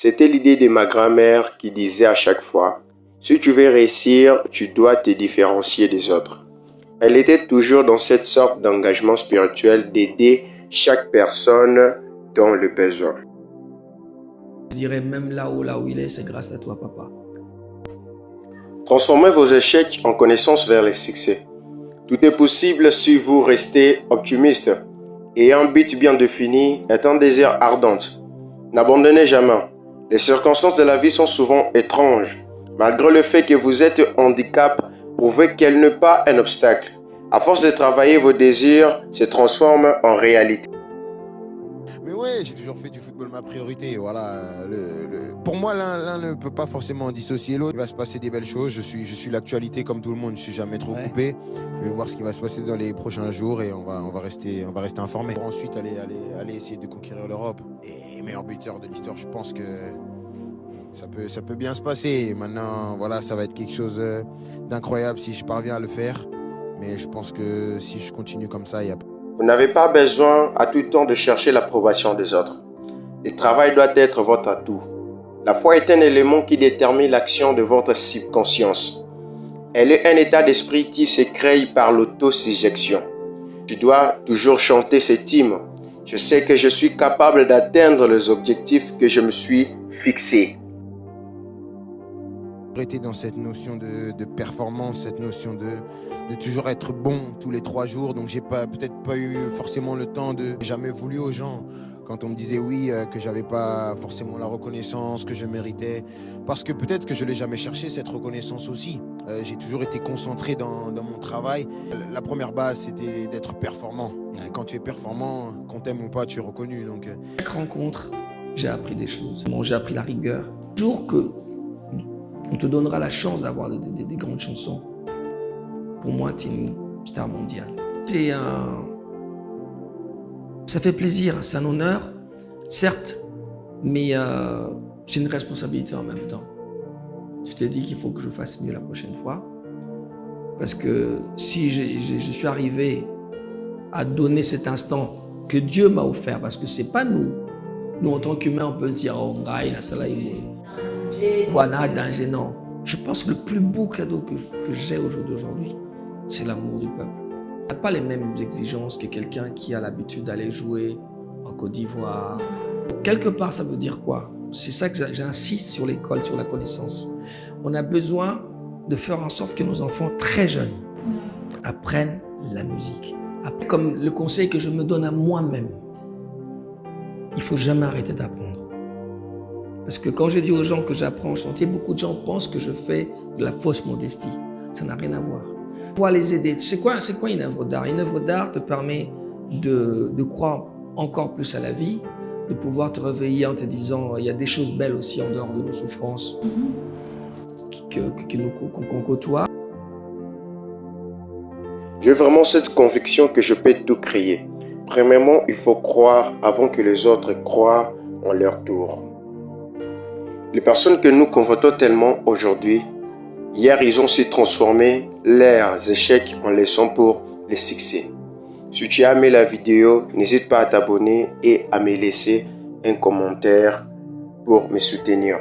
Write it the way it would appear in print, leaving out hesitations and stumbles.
C'était l'idée de ma grand-mère qui disait à chaque fois, si tu veux réussir, tu dois te différencier des autres. Elle était toujours dans cette sorte d'engagement spirituel d'aider chaque personne dans le besoin. Je dirais même là où il est, c'est grâce à toi, papa. Transformez vos échecs en connaissances vers les succès. Tout est possible si vous restez optimiste et un but bien défini est un désir ardent. N'abandonnez jamais. Les circonstances de la vie sont souvent étranges. Malgré le fait que vous êtes handicap, prouvez qu'elle n'est pas un obstacle. À force de travailler, vos désirs se transforment en réalité. Mais ouais, j'ai toujours fait du football ma priorité. Voilà, pour moi, l'un ne peut pas forcément dissocier l'autre. Il va se passer des belles choses. Je suis l'actualité comme tout le monde. Je suis jamais trop coupé. Je vais voir ce qui va se passer dans les prochains jours et on va rester informé. Pour ensuite aller essayer de conquérir l'Europe. Et meilleur buteur de l'histoire, je pense que ça peut bien se passer. Maintenant, voilà, ça va être quelque chose d'incroyable si je parviens à le faire. Mais je pense que si je continue comme ça, il y a... Vous n'avez pas besoin à tout temps de chercher l'approbation des autres. Le travail doit être votre atout. La foi est un élément qui détermine l'action de votre subconscience. Elle est un état d'esprit qui se crée par l'autosuggestion. Je dois toujours chanter cet hymne. Je sais que je suis capable d'atteindre les objectifs que je me suis fixés. Été dans cette notion de performance, cette notion de toujours être bon tous les 3 jours. Donc j'ai peut-être pas eu forcément le temps de... J'ai jamais voulu aux gens quand on me disait oui, que j'avais pas forcément la reconnaissance que je méritais. Parce que peut-être que je l'ai jamais cherché, cette reconnaissance aussi. J'ai toujours été concentré dans mon travail. La première base, c'était d'être performant. Et quand tu es performant, qu'on t'aime ou pas, tu es reconnu. Donc... Chaque rencontre, j'ai appris des choses. Bon, j'ai appris la rigueur. Toujours que on te donnera la chance d'avoir des grandes chansons. Pour moi, tu es une star mondiale. Ça fait plaisir, c'est un honneur, certes, mais c'est une responsabilité en même temps. Tu t'es dit qu'il faut que je fasse mieux la prochaine fois. Parce que si je suis arrivé à donner cet instant que Dieu m'a offert, parce que c'est pas nous. Nous, en tant qu'humains, on peut se dire, oh, ça là, voilà, danger, non. Je pense que le plus beau cadeau que j'ai au jour d'aujourd'hui, c'est l'amour du peuple. On n'a pas les mêmes exigences que quelqu'un qui a l'habitude d'aller jouer en Côte d'Ivoire. Quelque part, ça veut dire quoi? C'est ça que j'insiste sur l'école, sur la connaissance. On a besoin de faire en sorte que nos enfants très jeunes apprennent la musique. Comme le conseil que je me donne à moi-même, il ne faut jamais arrêter d'apprendre. Parce que quand je dis aux gens que j'apprends à chanter, beaucoup de gens pensent que je fais de la fausse modestie. Ça n'a rien à voir. Pour les aider, c'est quoi une œuvre d'art? Une œuvre d'art te permet de croire encore plus à la vie, de pouvoir te réveiller en te disant il y a des choses belles aussi en dehors de nos souffrances qu'on côtoie. J'ai vraiment cette conviction que je peux tout créer. Premièrement, il faut croire avant que les autres croient en leur tour. Les personnes que nous convoitons tellement aujourd'hui, hier ils ont su transformer leurs échecs en leçons pour les succès. Si tu as aimé la vidéo, n'hésite pas à t'abonner et à me laisser un commentaire pour me soutenir.